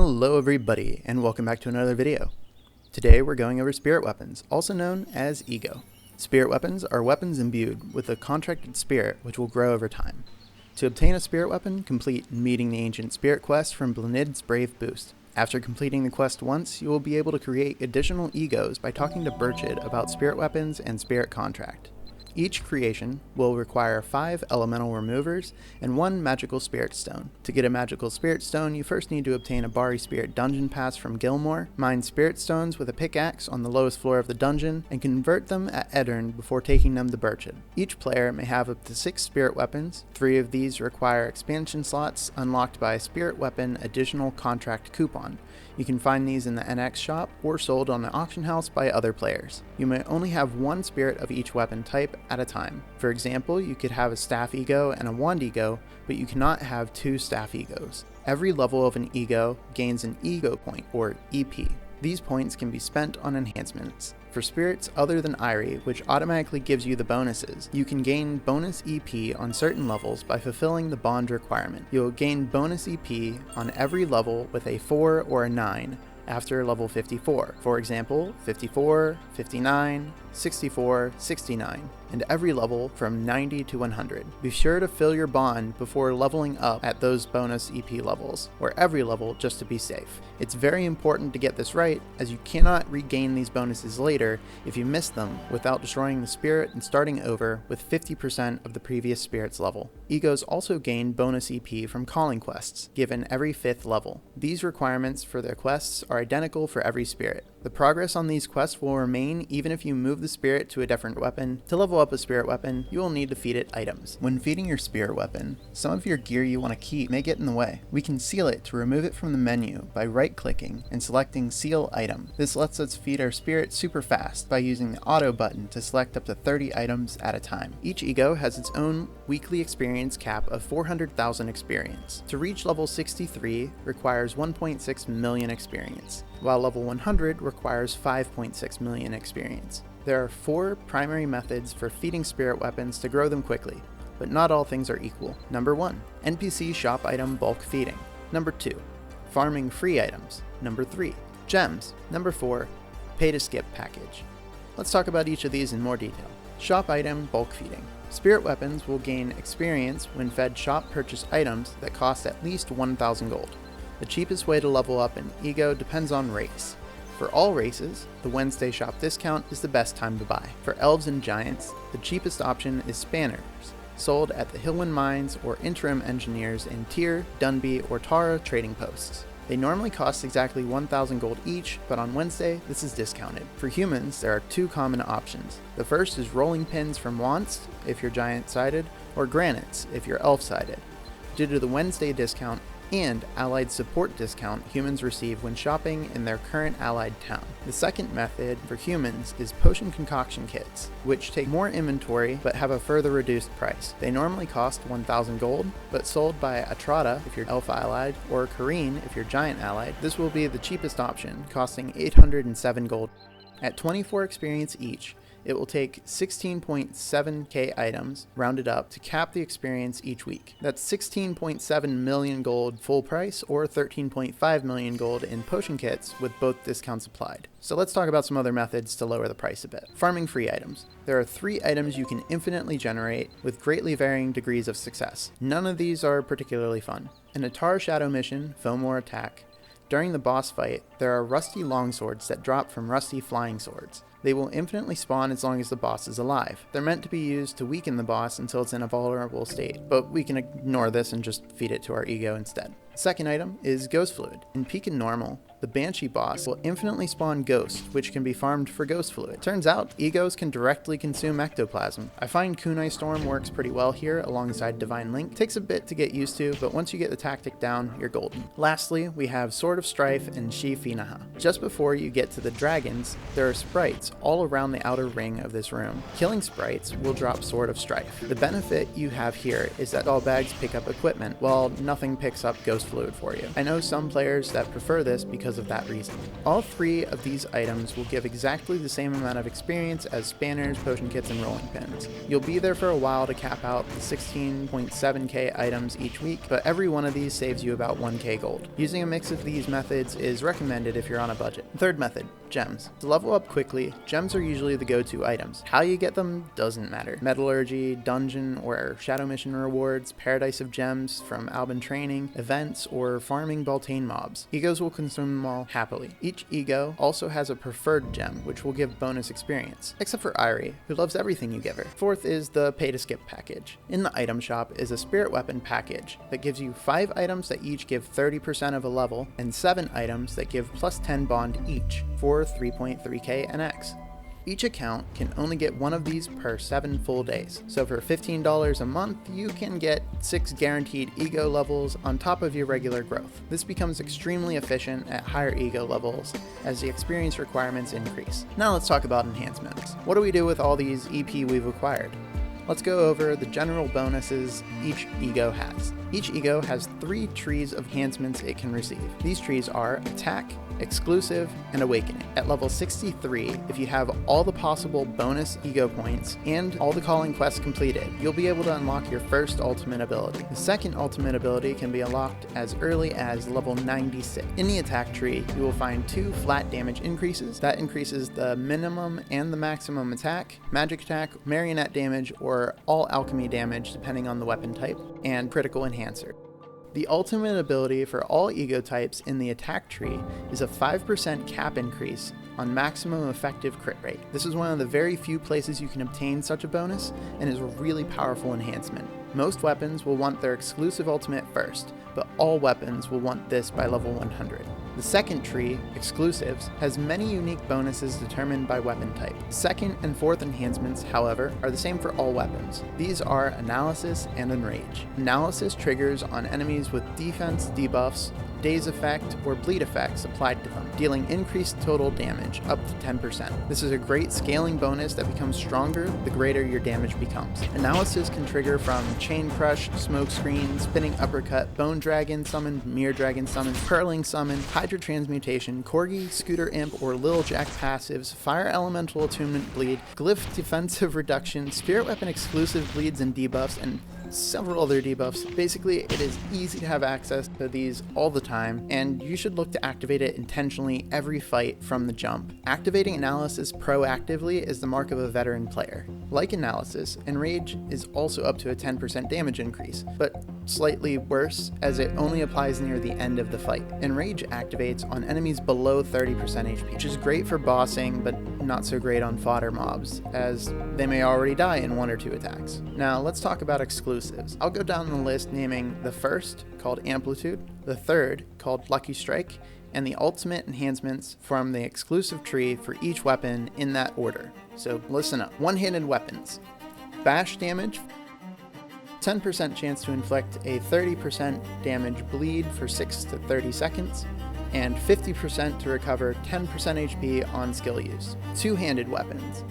Hello everybody, and welcome back to another video. Today we're going over spirit weapons, also known as ego. Spirit weapons are weapons imbued with a contracted spirit which will grow over time. To obtain a spirit weapon, complete Meeting the Ancient Spirit quest from Blanid's Brave Boost. After completing the quest once, you will be able to create additional egos by talking to Burchid about spirit weapons and spirit contract. Each creation will require 5 elemental removers and 1 magical spirit stone. To get a magical spirit stone, you first need to obtain a Bari Spirit dungeon pass from Gilmore, mine spirit stones with a pickaxe on the lowest floor of the dungeon, and convert them at Eddern before taking them to Burchid. Each player may have up to 6 spirit weapons. 3 of these require expansion slots unlocked by a spirit weapon additional contract coupon. You can find these in the NX shop or sold on the auction house by other players. You may only have 1 spirit of each weapon type at a time. For example, you could have a staff ego and a wand ego, but you cannot have 2 staff egos. Every level of an ego gains an ego point, or EP. These points can be spent on enhancements. For spirits other than Eiry, which automatically gives you the bonuses, you can gain bonus EP on certain levels by fulfilling the bond requirement. You will gain bonus EP on every level with a 4 or a 9 after level 54. For example, 54, 59, 64, 69, and every level from 90 to 100. Be sure to fill your bond before leveling up at those bonus EP levels, or every level, just to be safe. It's very important to get this right, as you cannot regain these bonuses later if you miss them without destroying the spirit and starting over with 50% of the previous spirit's level. Egos also gain bonus EP from calling quests, given every 5th level. These requirements for their quests are identical for every spirit. The progress on these quests will remain even if you move the spirit to a different weapon. To level up a spirit weapon, you will need to feed it items. When feeding your spirit weapon, some of your gear you want to keep may get in the way. We can seal it to remove it from the menu by right-clicking and selecting Seal Item. This lets us feed our spirit super fast by using the auto button to select up to 30 items at a time. Each ego has its own weekly experience cap of 400,000 experience. To reach level 63 requires 1.6 million experience, while level 100 requires 5.6 million experience. There are 4 primary methods for feeding spirit weapons to grow them quickly, but not all things are equal. Number 1, NPC shop item bulk feeding. Number 2, farming free items. Number 3, gems. Number 4, pay to skip package. Let's talk about each of these in more detail. Shop item bulk feeding. Spirit weapons will gain experience when fed shop purchase items that cost at least 1,000 gold. The cheapest way to level up an ego depends on race. For all races, the Wednesday shop discount is the best time to buy. For elves and giants, the cheapest option is spanners, sold at the Hillwind Mines or interim engineers in Tyr, Dunby, or Tara trading posts. They normally cost exactly 1,000 gold each, but on Wednesday, this is discounted. For humans, there are 2 common options. The first is rolling pins from Wants, if you're giant-sided, or granites, if you're elf-sided. Due to the Wednesday discount and allied support discount humans receive when shopping in their current allied town. The second method for humans is potion concoction kits, which take more inventory but have a further reduced price. They normally cost 1,000 gold, but sold by Atrada if you're elf allied, or Kareen if you're giant allied. This will be the cheapest option, costing 807 gold. At 24 experience each, it will take 16.7k items, rounded up, to cap the experience each week. That's 16.7 million gold full price, or 13.5 million gold in potion kits with both discounts applied. So let's talk about some other methods to lower the price a bit. Farming free items. There are 3 items you can infinitely generate with greatly varying degrees of success. None of these are particularly fun. In a Tar Shadow mission, Fomor Attack, during the boss fight, there are rusty longswords that drop from rusty flying swords. They will infinitely spawn as long as the boss is alive. They're meant to be used to weaken the boss until it's in a vulnerable state, but we can ignore this and just feed it to our ego instead. Second item is Ghost Fluid. In Peak and Normal, the Banshee boss will infinitely spawn ghosts, which can be farmed for Ghost Fluid. Turns out, egos can directly consume ectoplasm. I find Kunai Storm works pretty well here alongside Divine Link. Takes a bit to get used to, but once you get the tactic down, you're golden. Lastly, we have Sword of Strife and Shi Finaha. Just before you get to the dragons, there are sprites all around the outer ring of this room. Killing sprites will drop Sword of Strife. The benefit you have here is that all bags pick up equipment, while nothing picks up Ghost Fluid for you. I know some players that prefer this because because of that reason. All 3 of these items will give exactly the same amount of experience as spanners, potion kits, and rolling pins. You'll be there for a while to cap out the 16.7k items each week, but every one of these saves you about 1k gold. Using a mix of these methods is recommended if you're on a budget. Third method, gems. To level up quickly, gems are usually the go-to items. How you get them doesn't matter. Metallurgy, dungeon or shadow mission rewards, paradise of gems from Alban training, events, or farming Beltane mobs. Egos will consume them all happily. Each ego also has a preferred gem, which will give bonus experience, except for Eiry, who loves everything you give her. Fourth is the pay-to-skip package. In the item shop is a spirit weapon package that gives you 5 items that each give 30% of a level, and 7 items that give plus 10 bond each for 3.3k NX. Each account can only get one of these per 7 full days, so for $15 a month, you can get 6 guaranteed ego levels on top of your regular growth. This becomes extremely efficient at higher ego levels as the experience requirements increase. Now let's talk about enhancements. What do we do with all these EP we've acquired? Let's go over the general bonuses each ego has. Each ego has 3 trees of enhancements it can receive. These trees are Attack, Exclusive, and Awakening. At level 63, if you have all the possible bonus ego points and all the calling quests completed, you'll be able to unlock your first ultimate ability. The second ultimate ability can be unlocked as early as level 96. In the attack tree, you will find 2 flat damage increases. That increases the minimum and the maximum attack, magic attack, marionette damage, or all alchemy damage depending on the weapon type, and critical enhancer. The ultimate ability for all ego types in the attack tree is a 5% cap increase on maximum effective crit rate. This is one of the very few places you can obtain such a bonus, and is a really powerful enhancement. Most weapons will want their exclusive ultimate first, but all weapons will want this by level 100. The second tree, Exclusives, has many unique bonuses determined by weapon type. Second and fourth enhancements, however, are the same for all weapons. These are Analysis and Enrage. Analysis triggers on enemies with defense debuffs, Daze effect, or bleed effects applied to them, dealing increased total damage up to 10%. This is a great scaling bonus that becomes stronger the greater your damage becomes. Analysis can trigger from Chain Crush, Smoke Screen, Spinning Uppercut, Bone Dragon Summon, Mirror Dragon Summon, Curling Summon, Hydra Transmutation, Corgi, Scooter Imp, or Lil Jack passives, Fire Elemental Attunement Bleed, Glyph Defensive Reduction, Spirit Weapon exclusive bleeds and debuffs, and several other debuffs. Basically, it is easy to have access to these all the time, and you should look to activate it intentionally every fight from the jump. Activating Analysis proactively is the mark of a veteran player. Like Analysis, Enrage is also up to a 10% damage increase, but slightly worse as it only applies near the end of the fight. Enrage activates on enemies below 30% HP, which is great for bossing, but not so great on fodder mobs, as they may already die in 1 or 2 attacks. Now let's talk about exclusives. I'll go down the list naming the first, called Amplitude, the third, called Lucky Strike, and the ultimate enhancements from the exclusive tree for each weapon in that order. So listen up. One-handed weapons. Bash damage, 10% chance to inflict a 30% damage bleed for 6 to 30 seconds, and 50% to recover 10% HP on skill use. Two-handed weapons.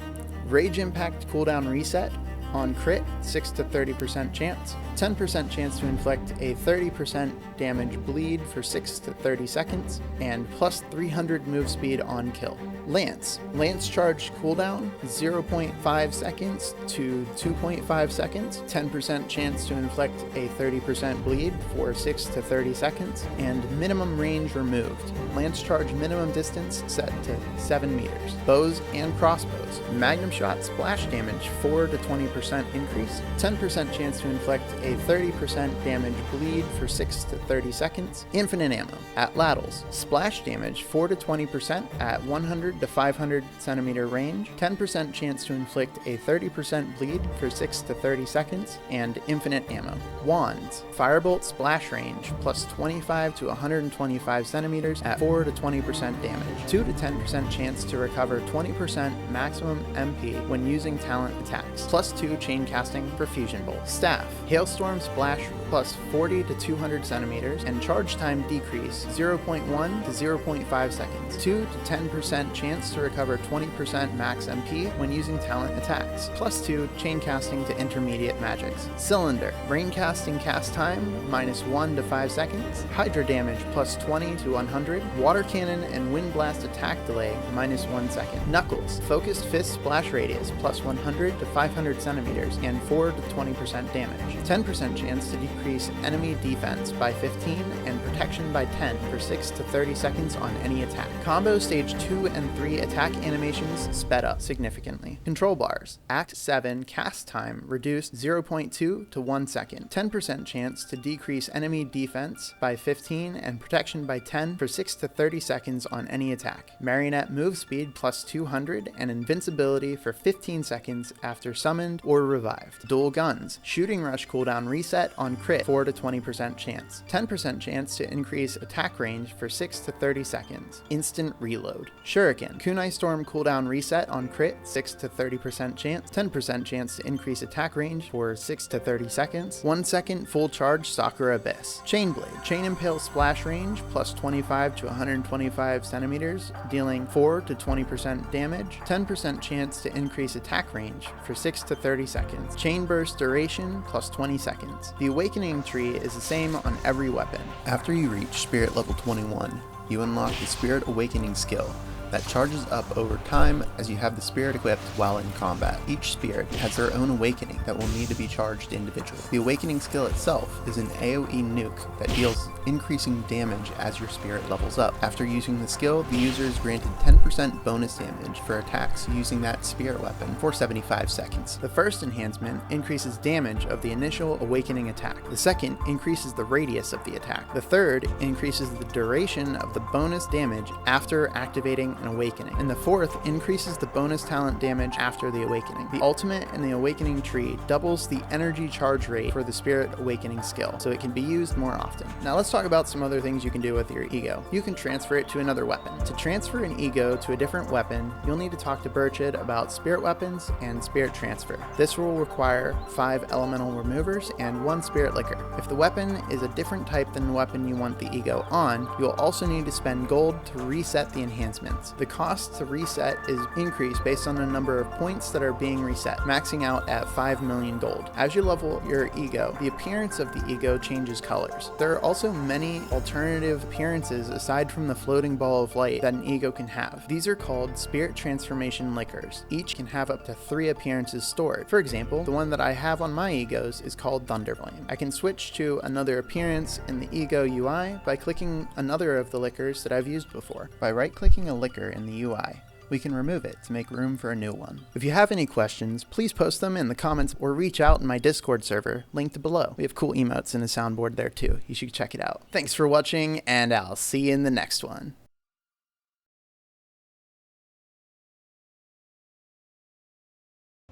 Rage Impact cooldown reset, on crit, 6 to 30% chance, 10% chance to inflict a 30% damage bleed for 6 to 30 seconds, and plus 300 move speed on kill. Lance charge cooldown, 0.5 seconds to 2.5 seconds, 10% chance to inflict a 30% bleed for 6 to 30 seconds, and minimum range removed. Lance charge minimum distance set to 7 meters. Bows and crossbows. Magnum shot splash damage, 4 to 20% increase, 10% chance to inflict a 30% damage bleed for 6 to 30 seconds, infinite ammo. Atlatls, splash damage 4 to 20% at 100 to 500 centimeter range, 10% chance to inflict a 30% bleed for 6 to 30 seconds, and infinite ammo. Wands, firebolt splash range plus 25 to 125 centimeters at 4 to 20% damage, 2 to 10% chance to recover 20% maximum MP when using talent attacks, plus 2 2 chain casting for fusion bolt. Staff, hailstorm splash plus 40 to 200 centimeters and charge time decrease 0.1 to 0.5 seconds. 2 to 10% chance to recover 20% max MP when using talent attacks. Plus 2 chain casting to intermediate magics. Cylinder, rain casting cast time minus 1 to 5 seconds. Hydra damage plus 20 to 100. Water cannon and wind blast attack delay minus 1 second. Knuckles, focused fist splash radius plus 100 to 500 centimeters and 4 to 20% damage. 10% chance to decrease enemy defense by 15 and protection by 10 for 6 to 30 seconds on any attack. Combo stage 2 and 3 attack animations sped up significantly. Control bars, Act 7 cast time reduced 0.2 to 1 second. 10% chance to decrease enemy defense by 15 and protection by 10 for 6 to 30 seconds on any attack. Marionette move speed plus 200 and invincibility for 15 seconds after summoned or revived. Dual guns, shooting rush cooldown reset on crit 4 to 20% chance. 10% chance to increase attack range for 6 to 30 seconds. Instant reload. Shuriken, kunai storm cooldown reset on crit 6 to 30% chance. 10% chance to increase attack range for 6 to 30 seconds. 1 second full charge Sakura Abyss. Chainblade, chain impale splash range plus 25 to 125 centimeters, dealing 4 to 20% damage. 10% chance to increase attack range for 6 to 30 seconds. Chain burst duration plus 20 seconds. The awakening tree is the same on every weapon. After you reach spirit level 21, you unlock the Spirit Awakening skill that charges up over time as you have the spirit equipped while in combat. Each spirit has their own awakening that will need to be charged individually. The awakening skill itself is an AoE nuke that deals increasing damage as your spirit levels up. After using the skill, the user is granted 10% bonus damage for attacks using that spirit weapon for 75 seconds. The first enhancement increases damage of the initial awakening attack. The second increases the radius of the attack. The third increases the duration of the bonus damage after activating an awakening. And the fourth increases the bonus talent damage after the awakening. The ultimate in the awakening tree doubles the energy charge rate for the spirit awakening skill, so it can be used more often. Now let's talk about some other things you can do with your ego. You can transfer it to another weapon. To transfer an ego to a different weapon, you'll need to talk to Burchid about spirit weapons and spirit transfer. This will require 5 elemental removers and 1 spirit liquor. If the weapon is a different type than the weapon you want the ego on, you'll also need to spend gold to reset the enhancements. The cost to reset is increased based on the number of points that are being reset, maxing out at 5 million gold. As you level your ego, the appearance of the ego changes colors. There are also many alternative appearances aside from the floating ball of light that an ego can have. These are called spirit transformation liquors. Each can have up to 3 appearances stored. For example, the one that I have on my egos is called Thunderflame. I can switch to another appearance in the ego UI by clicking another of the liquors that I've used before. By right-clicking a liquor in the UI, we can remove it to make room for a new one. If you have any questions, please post them in the comments or reach out in my Discord server, linked below. We have cool emotes and a soundboard there too. You should check it out. Thanks for watching, and I'll see you in the next one.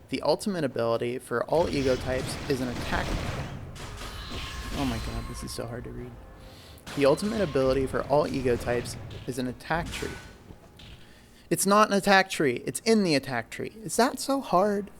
The ultimate ability for all ego types is an attack. Oh my god, this is so hard to read. The ultimate ability for all ego types is an attack tree. It's not an attack tree, it's in the attack tree. Is that so hard?